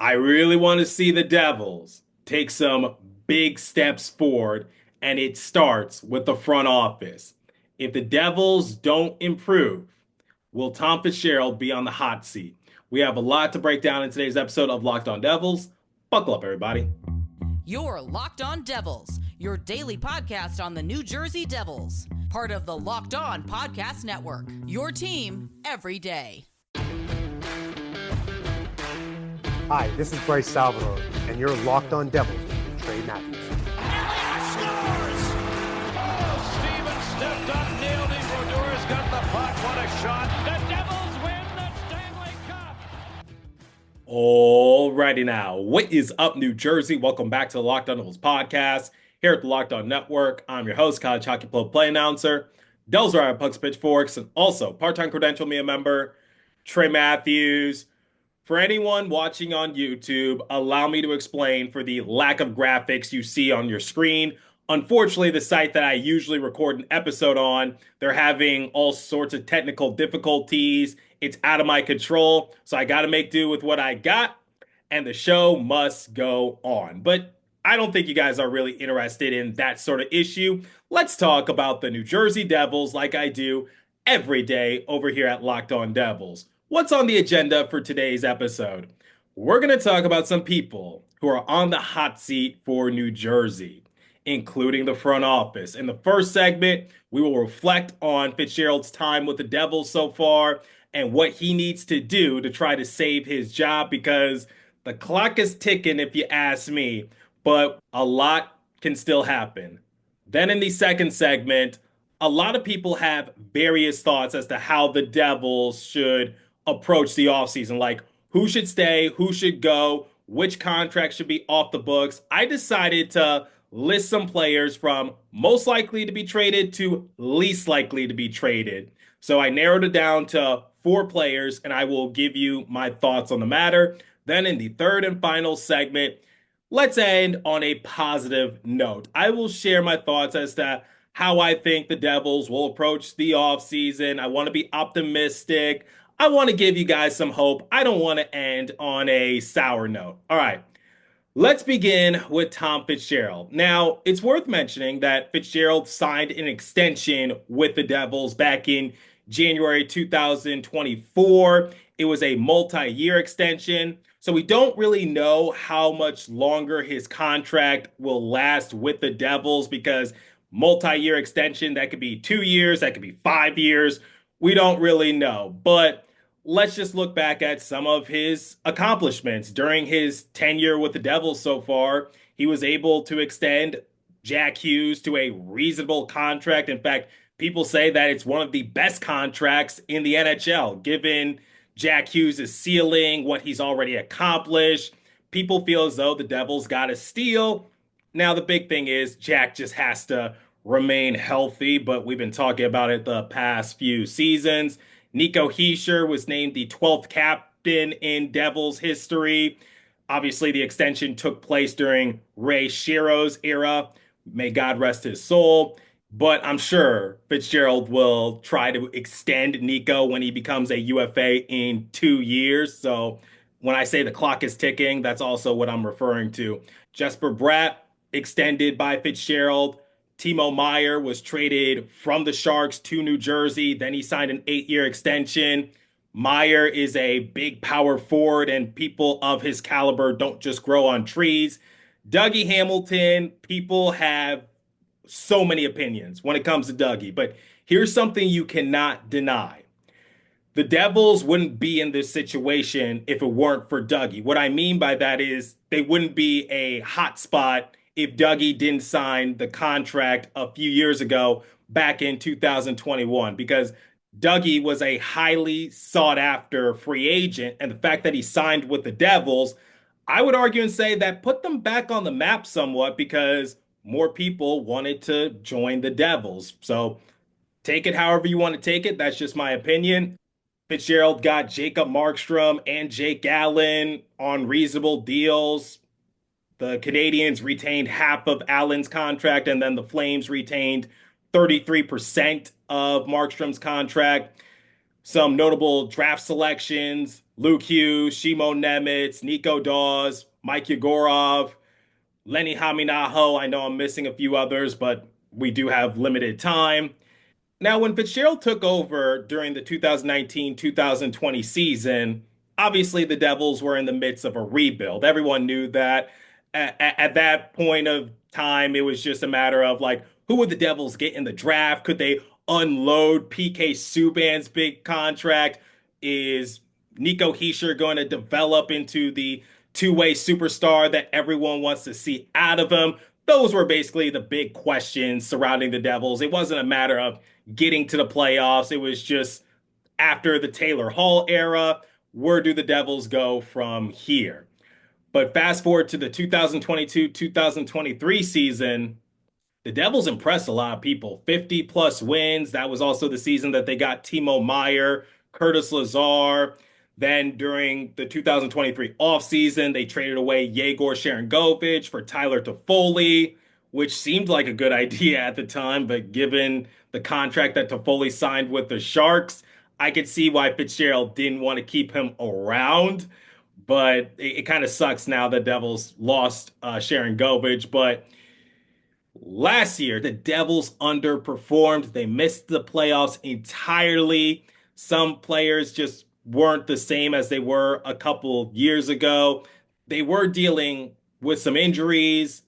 I really want to see the Devils take some big steps forward, and it starts with the front office. If the Devils don't improve, will Tom Fitzgerald be on the hot seat? We have a lot to break down in today's episode of Locked On Devils. Buckle up, everybody. You're Locked On Devils, your daily podcast on the New Jersey Devils, part of the Locked On Podcast Network, your team every day. Hi, this is Bryce Salvador, and you're Locked On Devils with Trey Matthews. Elliott scores! Oh, Steven stepped up, nailed it. Brodor's got the puck. What a shot. The Devils win the Stanley Cup. Alrighty now, what is up, New Jersey? Welcome back to the Locked On Devils podcast here at the Locked On Network. I'm your host, college hockey play announcer, Devils Rider Pucks Pitchforks, and also part-time credential media member, Trey Matthews. For anyone watching on YouTube, allow me to explain for the lack of graphics you see on your screen. Unfortunately, the site that I usually record an episode on, they're having all sorts of technical difficulties. It's out of my control, so I got to make do with what I got, and the show must go on. But I don't think you guys are really interested in that sort of issue. Let's talk about the New Jersey Devils like I do every day over here at Locked On Devils. What's on the agenda for today's episode? We're going to talk about some people who are on the hot seat for New Jersey, including the front office. In the first segment, we will reflect on Fitzgerald's time with the Devils so far and what he needs to do to try to save his job, because the clock is ticking if you ask me, but a lot can still happen. Then in the second segment, a lot of people have various thoughts as to how the Devils should approach the offseason, like who should stay, who should go, which contract should be off the books. I decided to list some players from most likely to be traded to least likely to be traded. So I narrowed it down to 4 players, and I will give you my thoughts on the matter. Then in the third and final segment, let's end on a positive note. I will share my thoughts as to how I think the Devils will approach the offseason. I want to be optimistic. I want to give you guys some hope. I don't want to end on a sour note. All right, let's begin with Tom Fitzgerald. Now, it's worth mentioning that Fitzgerald signed an extension with the Devils back in January 2024. It was a multi-year extension, so we don't really know how much longer his contract will last with the Devils, because multi-year extension, that could be 2 years, that could be 5 years. We don't really know, but let's just look back at some of his accomplishments during his tenure with the Devils so far. He was able to extend Jack Hughes to a reasonable contract. In fact, people say that it's one of the best contracts in the NHL, given Jack Hughes' ceiling, what he's already accomplished. People feel as though the Devils got a steal. Now, the big thing is Jack just has to remain healthy, but we've been talking about it the past few seasons. Nico Hischier was named the 12th captain in Devils history. Obviously, the extension took place during Ray Shero's era. May God rest his soul. But I'm sure Fitzgerald will try to extend Nico when he becomes a UFA in 2 years. So when I say the clock is ticking, that's also what I'm referring to. Jesper Bratt extended by Fitzgerald. Timo Meier was traded from the Sharks to New Jersey. Then he signed an 8-year extension. Meier is a big power forward, and people of his caliber don't just grow on trees. Dougie Hamilton, people have so many opinions when it comes to Dougie, but here's something you cannot deny. The Devils wouldn't be in this situation if it weren't for Dougie. What I mean by that is they wouldn't be a hot spot if Dougie didn't sign the contract a few years ago back in 2021, because Dougie was a highly sought after free agent. And the fact that he signed with the Devils, I would argue and say that put them back on the map somewhat, because more people wanted to join the Devils. So take it however you want to take it. That's just my opinion. Fitzgerald got Jacob Markstrom and Jake Allen on reasonable deals. The Canadians retained half of Allen's contract, and then the Flames retained 33% of Markstrom's contract. Some notable draft selections: Luke Hughes, Shimo Nemitz, Nico Dawes, Mike Yegorov, Lenny Haminaho. I know I'm missing a few others, but we do have limited time. Now, when Fitzgerald took over during the 2019-2020 season, obviously the Devils were in the midst of a rebuild. Everyone knew that. At that point of time, it was just a matter of like, who would the Devils get in the draft? Could they unload PK Subban's big contract? Is Nico Hischier going to develop into the two-way superstar that everyone wants to see out of him? Those were basically the big questions surrounding the Devils. It wasn't a matter of getting to the playoffs. It was just after the Taylor Hall era, where do the Devils go from here? But fast forward to the 2022-2023 season, the Devils impressed a lot of people. 50 plus wins. That was also the season that they got Timo Meier, Curtis Lazar. Then during the 2023 offseason, they traded away Yegor Sharangovich for Tyler Toffoli, which seemed like a good idea at the time, but given the contract that Toffoli signed with the Sharks, I could see why Fitzgerald didn't want to keep him around. But it kind of sucks now the Devils lost Sharangovich. But last year, the Devils underperformed. They missed the playoffs entirely. Some players just weren't the same as they were a couple of years ago. They were dealing with some injuries.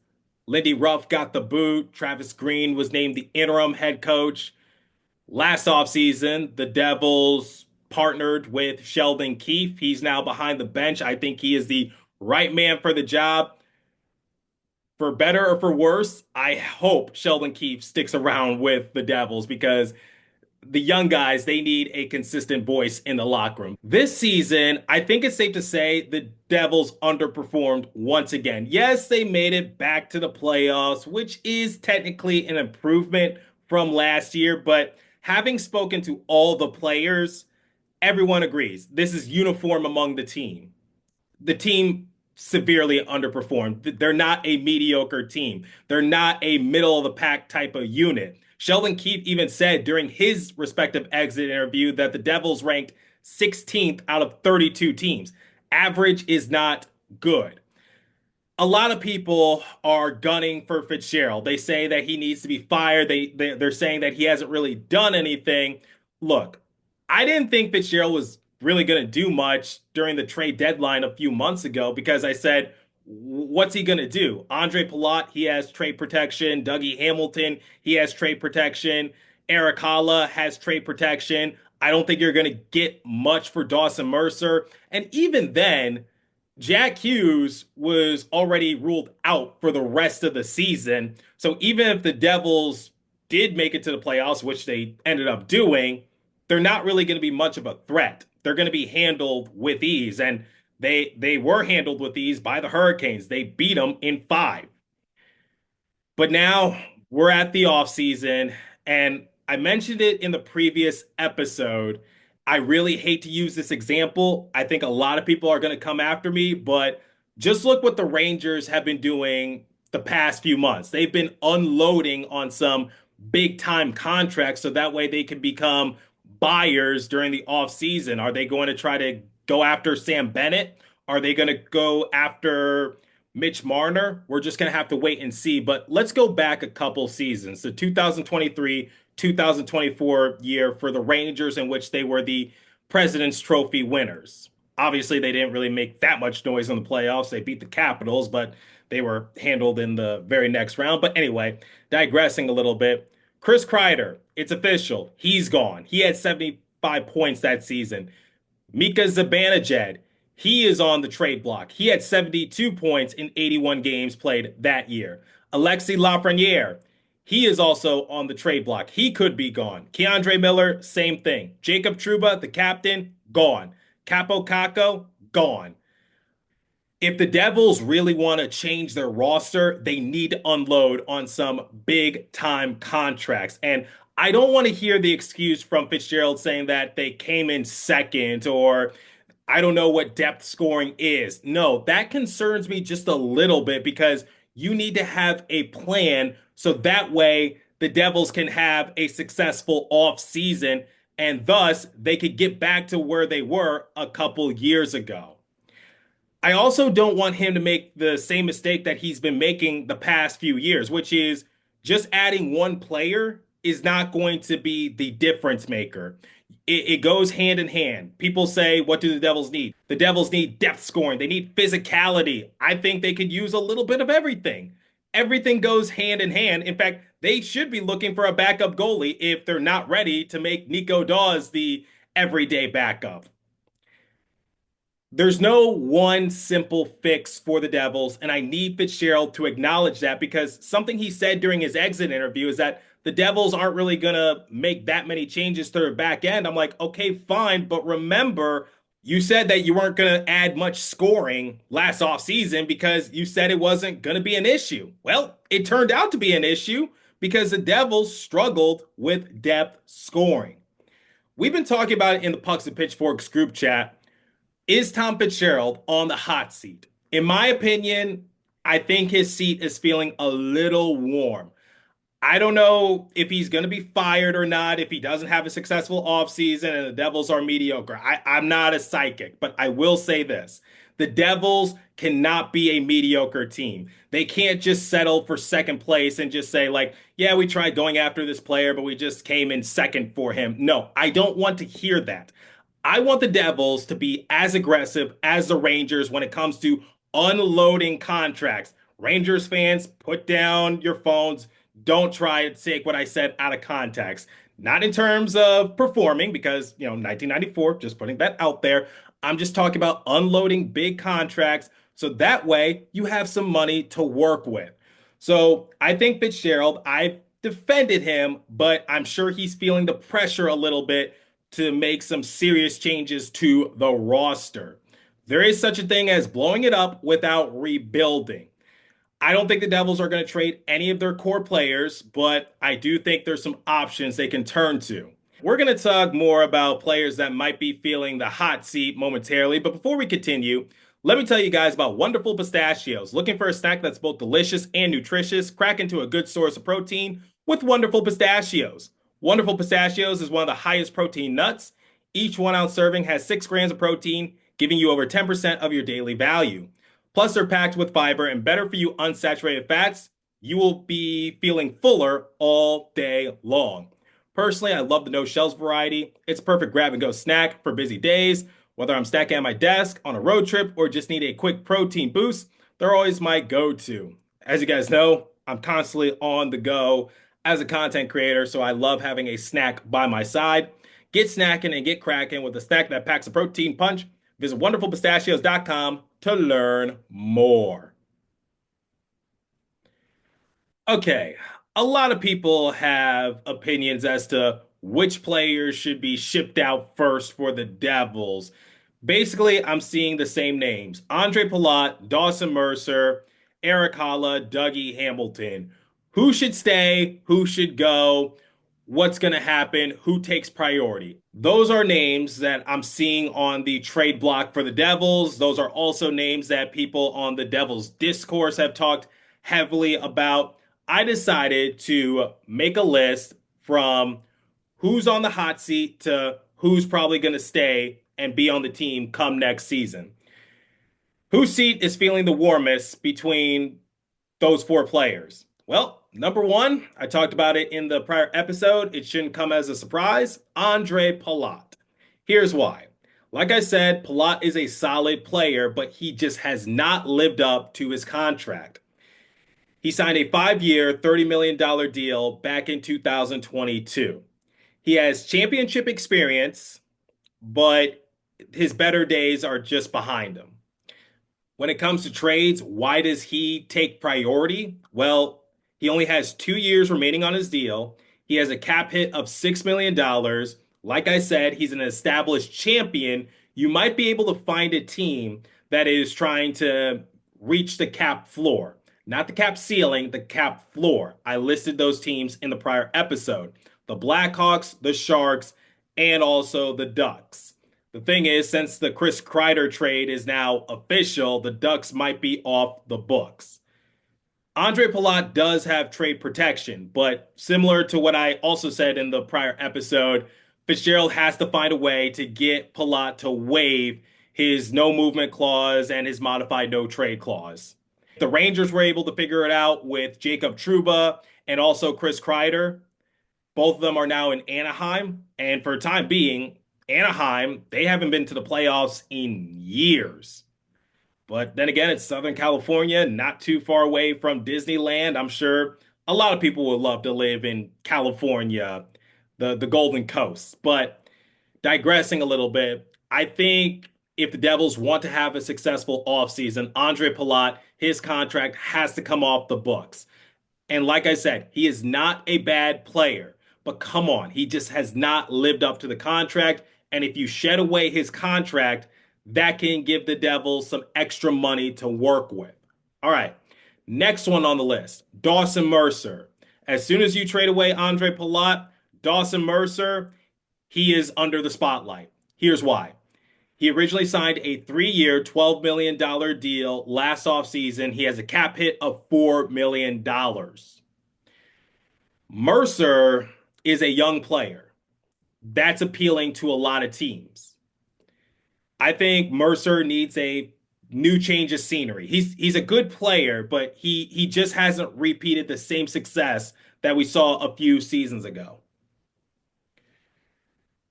Lindy Ruff got the boot. Travis Green was named the interim head coach. Last offseason, the Devils partnered with Sheldon Keefe. He's now behind the bench. I think he is the right man for the job. For better or for worse, I hope Sheldon Keefe sticks around with the Devils because the young guys, they need a consistent voice in the locker room. This season, I think it's safe to say the Devils underperformed once again. Yes, they made it back to the playoffs, which is technically an improvement from last year, but having spoken to all the players, everyone agrees this is uniform among the team. The team severely underperformed. They're not a mediocre team. They're not a middle of the pack type of unit. Sheldon Keefe even said during his respective exit interview that the Devils ranked 16th out of 32 teams. Average is not good. A lot of people are gunning for Fitzgerald. They say that he needs to be fired. They're saying that he hasn't really done anything. Look, I didn't think Fitzgerald was really going to do much during the trade deadline a few months ago because I said, what's he going to do? Andre Palat, he has trade protection. Dougie Hamilton, he has trade protection. Eric Halla has trade protection. I don't think you're going to get much for Dawson Mercer. And even then, Jack Hughes was already ruled out for the rest of the season. So even if the Devils did make it to the playoffs, which they ended up doing, they're not really going to be much of a threat. They're going to be handled with ease. And they were handled with ease by the Hurricanes. They beat them in 5. But now we're at the offseason, and I mentioned it in the previous episode. I really hate to use this example. I think a lot of people are going to come after me, but just look what the Rangers have been doing the past few months. They've been unloading on some big time contracts so that way they can become buyers during the offseason. Are they going to try to go after Sam Bennett? Are they going to go after Mitch Marner? We're just going to have to wait and see. But let's go back a couple seasons. The 2023-2024 year for the Rangers, in which they were the President's Trophy winners. Obviously, they didn't really make that much noise in the playoffs. They beat the Capitals, but they were handled in the very next round. But anyway, digressing a little bit, Chris Kreider, it's official. He's gone. He had 75 points that season. Mika Zibanejad, he is on the trade block. He had 72 points in 81 games played that year. Alexis Lafreniere, he is also on the trade block. He could be gone. Keandre Miller, same thing. Jacob Trouba, the captain, gone. Capo Caco, gone. If the Devils really want to change their roster, they need to unload on some big time contracts. And I don't want to hear the excuse from Fitzgerald saying that they came in second or I don't know what depth scoring is. No, that concerns me just a little bit because you need to have a plan so that way the Devils can have a successful offseason and thus they could get back to where they were a couple years ago. I also don't want him to make the same mistake that he's been making the past few years, which is just adding one player is not going to be the difference maker. It goes hand in hand. People say, what do the Devils need? The Devils need depth scoring. They need physicality. I think they could use a little bit of everything. Everything goes hand in hand. In fact, they should be looking for a backup goalie if they're not ready to make Nico Daws the everyday backup. There's no one simple fix for the Devils, and I need Fitzgerald to acknowledge that because something he said during his exit interview is that the Devils aren't really going to make that many changes to their back end. I'm like, okay, fine, but remember, you said that you weren't going to add much scoring last offseason because you said it wasn't going to be an issue. Well, it turned out to be an issue because the Devils struggled with depth scoring. We've been talking about it in the Pucks and Pitchforks group chat. Is Tom Fitzgerald on the hot seat? In my opinion, I think his seat is feeling a little warm. I don't know if he's going to be fired or not, if he doesn't have a successful offseason and the Devils are mediocre. I'm not a psychic, but I will say this. The Devils cannot be a mediocre team. They can't just settle for second place and just say, like, yeah, we tried going after this player, but we just came in second for him. No, I don't want to hear that. I want the Devils to be as aggressive as the Rangers when it comes to unloading contracts. Rangers fans, put down your phones. Don't try to take what I said out of context. Not in terms of performing, because, 1994, just putting that out there. I'm just talking about unloading big contracts so that way you have some money to work with. So I think Fitzgerald, I've defended him, but I'm sure he's feeling the pressure a little bit to make some serious changes to the roster. There is such a thing as blowing it up without rebuilding. I don't think the Devils are going to trade any of their core players, but I do think there's some options they can turn to. We're going to talk more about players that might be feeling the hot seat momentarily, but before we continue, let me tell you guys about Wonderful Pistachios. Looking for a snack that's both delicious and nutritious? Crack into a good source of protein with Wonderful Pistachios. Wonderful Pistachios is one of the highest protein nuts. Each 1 ounce serving has 6 grams of protein, giving you over 10% of your daily value. Plus, they're packed with fiber and better for you unsaturated fats. You will be feeling fuller all day long. Personally, I love the no shells variety. It's a perfect grab and go snack for busy days. Whether I'm stacking at my desk, on a road trip, or just need a quick protein boost, they're always my go-to. As you guys know, I'm constantly on the go as a content creator, so I love having a snack by my side. Get snacking and get cracking with a snack that packs a protein punch. Visit wonderfulpistachios.com to learn more. Okay, a lot of people have opinions as to which players should be shipped out first for the Devils. Basically, I'm seeing the same names. Andre Palat, Dawson Mercer, Eric Holla, Dougie Hamilton. Who should stay? Who should go? What's going to happen? Who takes priority? Those are names that I'm seeing on the trade block for the Devils. Those are also names that people on the Devils discourse have talked heavily about. I decided to make a list from who's on the hot seat to who's probably going to stay and be on the team come next season. Whose seat is feeling the warmest between those 4 players? Well, number 1, I talked about it in the prior episode. It shouldn't come as a surprise. Andre Palat. Here's why. Like I said, Palat is a solid player, but he just has not lived up to his contract. He signed a 5-year, $30 million deal back in 2022. He has championship experience, but his better days are just behind him. When it comes to trades, why does he take priority? Well, he only has 2 years remaining on his deal. He has a cap hit of $6 million. Like I said, he's an established champion. You might be able to find a team that is trying to reach the cap floor. Not the cap ceiling, the cap floor. I listed those teams in the prior episode. The Blackhawks, the Sharks, and also the Ducks. The thing is, since the Chris Kreider trade is now official, the Ducks might be off the books. Andre Palat does have trade protection, but similar to what I also said in the prior episode, Fitzgerald has to find a way to get Palat to waive his no movement clause and his modified no trade clause. The Rangers were able to figure it out with Jacob Trouba and also Chris Kreider. Both of them are now in Anaheim. And for the time being, Anaheim, they haven't been to the playoffs in years. But then again, it's Southern California, not too far away from Disneyland. I'm sure a lot of people would love to live in California, the Golden Coast. But digressing a little bit, I think if the Devils want to have a successful offseason, Andre Palat, his contract has to come off the books. And like I said, he is not a bad player. But come on, he just has not lived up to the contract. And if you shed away his contract, that can give the Devils some extra money to work with. All right, next one on the list, Dawson Mercer. As soon as you trade away Andre Palat, Dawson Mercer, he is under the spotlight. Here's why. He originally signed a 3-year, $12 million deal last offseason. He has a cap hit of $4 million. Mercer is a young player. That's appealing to a lot of teams. I think Mercer needs a new change of scenery. He's a good player, but he just hasn't repeated the same success that we saw a few seasons ago.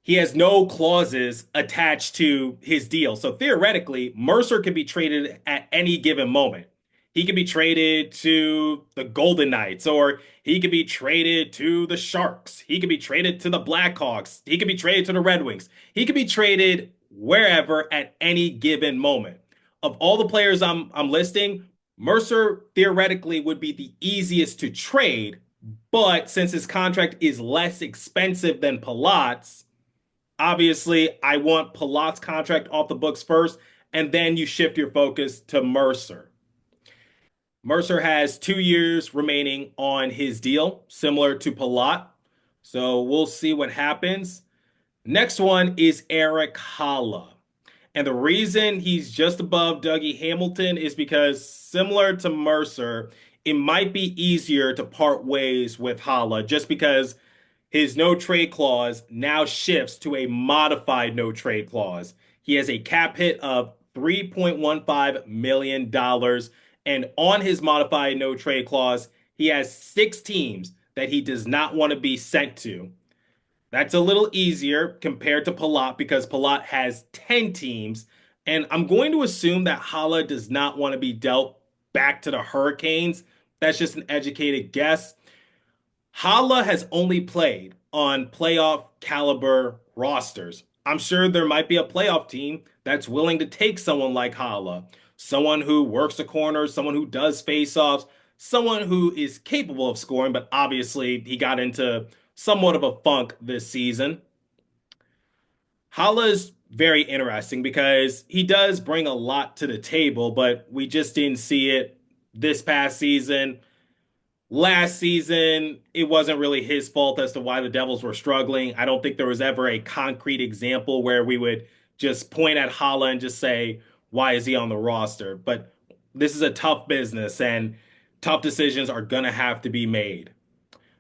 He has no clauses attached to his deal. So theoretically, Mercer can be traded at any given moment. He could be traded to the Golden Knights, or he could be traded to the Sharks. He could be traded to the Blackhawks. He could be traded to the Red Wings. He could be traded wherever at any given moment. Of all the players I'm listing, Mercer theoretically would be the easiest to trade, but since his contract is less expensive than Palat's, obviously I want Palat's contract off the books first, and then you shift your focus to Mercer. Mercer has 2 years remaining on his deal, similar to Palat. So we'll see what happens. Next one is Erik Haula. And the reason he's just above Dougie Hamilton is because, similar to Mercer, it might be easier to part ways with Haula just because his no trade clause now shifts to a modified no trade clause. He has a cap hit of $3.15 million. And on his modified no trade clause, he has 6 teams that he does not want to be sent to. That's a little easier compared to Palat because Palat has 10 teams. And I'm going to assume that Haula does not want to be dealt back to the Hurricanes. That's just an educated guess. Haula has only played on playoff caliber rosters. I'm sure there might be a playoff team that's willing to take someone like Haula, someone who works the corners, someone who does faceoffs, someone who is capable of scoring, but obviously he got into somewhat of a funk this season. Haula is very interesting because he does bring a lot to the table, but we just didn't see it this past season. Last season, it wasn't really his fault as to why the Devils were struggling. I don't think there was ever a concrete example where we would just point at Haula and just say, why is he on the roster? But this is a tough business and tough decisions are going to have to be made.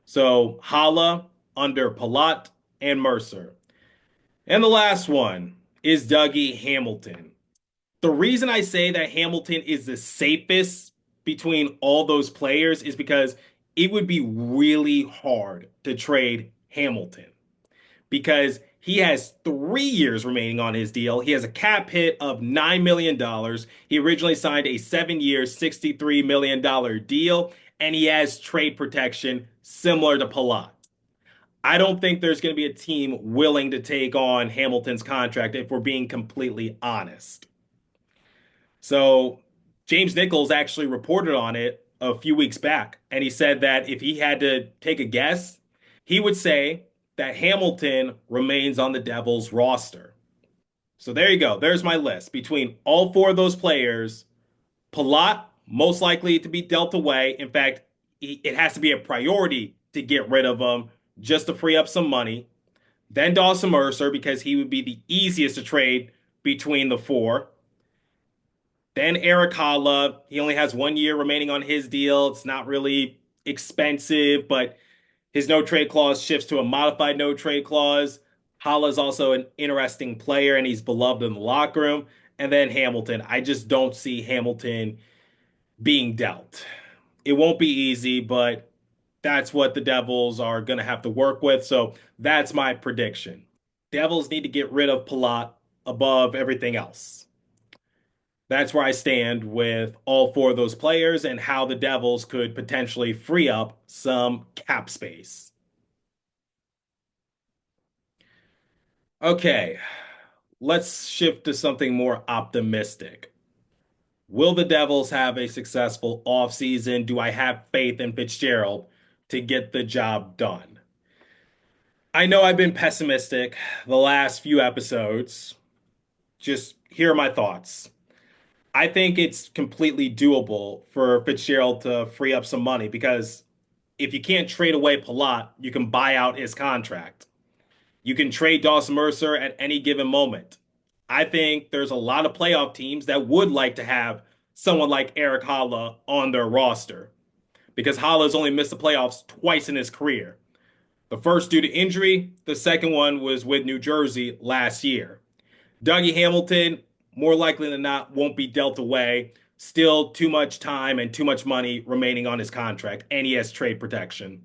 So Haula under Palat and Mercer. And the last one is Dougie Hamilton. The reason I say that Hamilton is the safest between all those players is because it would be really hard to trade Hamilton because he has 3 years remaining on his deal. He has a cap hit of $9 million. He originally signed a 7-year, $63 million deal, and he has trade protection similar to Palat. I don't think there's going to be a team willing to take on Hamilton's contract if we're being completely honest. So James Nichols actually reported on it a few weeks back, and he said that if he had to take a guess, he would say that Hamilton remains on the Devils roster. So there you go. There's my list. Between all 4 of those players, Palat most likely to be dealt away. In fact, it has to be a priority to get rid of him just to free up some money. Then Dawson Mercer because he would be the easiest to trade between the 4. Then Erik Haula, he only has 1 year remaining on his deal. It's not really expensive, but his no trade clause shifts to a modified no trade clause. Holla's also an interesting player and he's beloved in the locker room. And then Hamilton. I just don't see Hamilton being dealt. It won't be easy, but that's what the Devils are going to have to work with. So that's my prediction. Devils need to get rid of Palat above everything else. That's where I stand with all four of those players and how the Devils could potentially free up some cap space. Okay, let's shift to something more optimistic. Will the Devils have a successful offseason? Do I have faith in Fitzgerald to get the job done? I know I've been pessimistic the last few episodes. Just here are my thoughts. I think it's completely doable for Fitzgerald to free up some money because if you can't trade away Palat, you can buy out his contract. You can trade Dawson Mercer at any given moment. I think there's a lot of playoff teams that would like to have someone like Eric Holla on their roster because Holla's only missed the playoffs twice in his career. The first due to injury, the second one was with New Jersey last year. Dougie Hamilton, more likely than not, won't be dealt away. Still too much time and too much money remaining on his contract, and he has trade protection.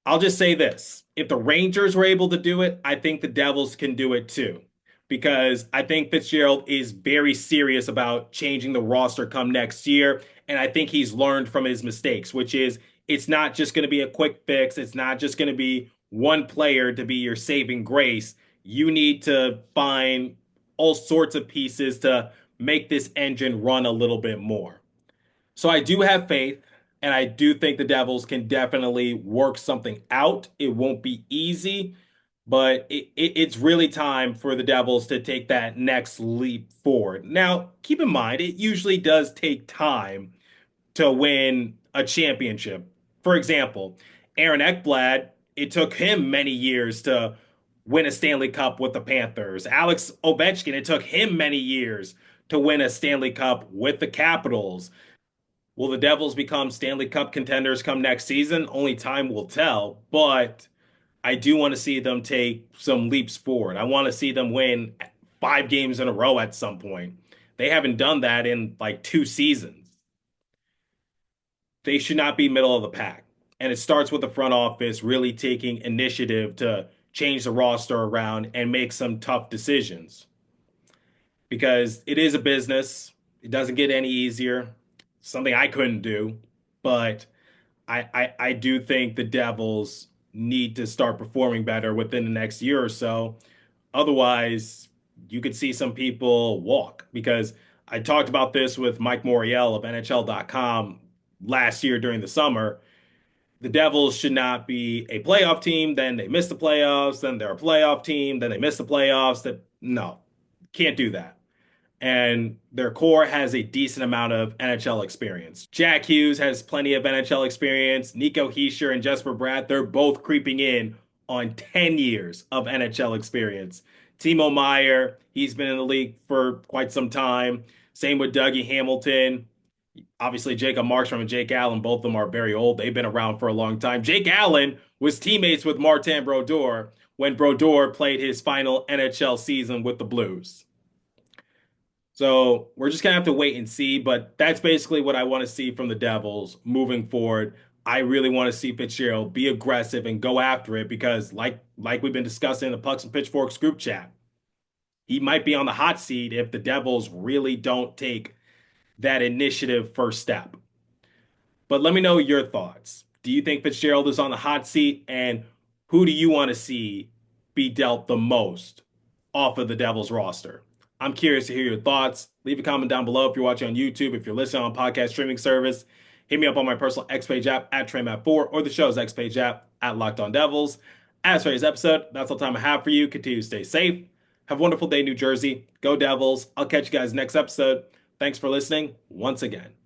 I'll just say this. If the Rangers were able to do it, I think the Devils can do it too. Because I think Fitzgerald is very serious about changing the roster come next year. And I think he's learned from his mistakes, which is it's not just going to be a quick fix. It's not just going to be one player to be your saving grace. You need to find all sorts of pieces to make this engine run a little bit more. So I do have faith, and I do think the Devils can definitely work something out. It won't be easy, but it's really time for the Devils to take that next leap forward. Now, keep in mind, it usually does take time to win a championship. For example, Aaron Ekblad, it took him many years to win a Stanley Cup with the Panthers. Alex Ovechkin, it took him many years to win a Stanley Cup with the Capitals. Will the Devils become Stanley Cup contenders come next season? Only time will tell, but I do want to see them take some leaps forward. I want to see them win 5 games in a row at some point. They haven't done that in like 2 seasons. They should not be middle of the pack. And it starts with the front office really taking initiative to change the roster around and make some tough decisions. Because it is a business. It doesn't get any easier. Something I couldn't do. But I do think the Devils need to start performing better within the next year or so. Otherwise, you could see some people walk. Because I talked about this with Mike Moriel of NHL.com last year during the summer. The Devils should not be a playoff team, then they miss the playoffs, then they're a playoff team, then they miss the playoffs. No, can't do that. And their core has a decent amount of NHL experience. Jack Hughes has plenty of NHL experience. Nico Hischier and Jesper Bratt, they're both creeping in on 10 years of NHL experience. Timo Meier, he's been in the league for quite some time. Same with Dougie Hamilton. Obviously, Jacob Markstrom and Jake Allen, both of them are very old. They've been around for a long time. Jake Allen was teammates with Martin Brodeur when Brodeur played his final NHL season with the Blues. So we're just going to have to wait and see, but that's basically what I want to see from the Devils moving forward. I really want to see Fitzgerald be aggressive and go after it because like we've been discussing in the Pucks and Pitchforks group chat, he might be on the hot seat if the Devils really don't take that initiative first step. But let me know your thoughts. Do you think Fitzgerald is on the hot seat? And who do you want to see be dealt the most off of the Devils roster? I'm curious to hear your thoughts. Leave a comment down below if you're watching on YouTube. If you're listening on podcast streaming service, hit me up on my personal X Page app at TreyMatt4 or the show's X Page app at Locked On Devils. As for today's episode, that's all the time I have for you. Continue to stay safe. Have a wonderful day, New Jersey. Go Devils. I'll catch you guys next episode. Thanks for listening once again.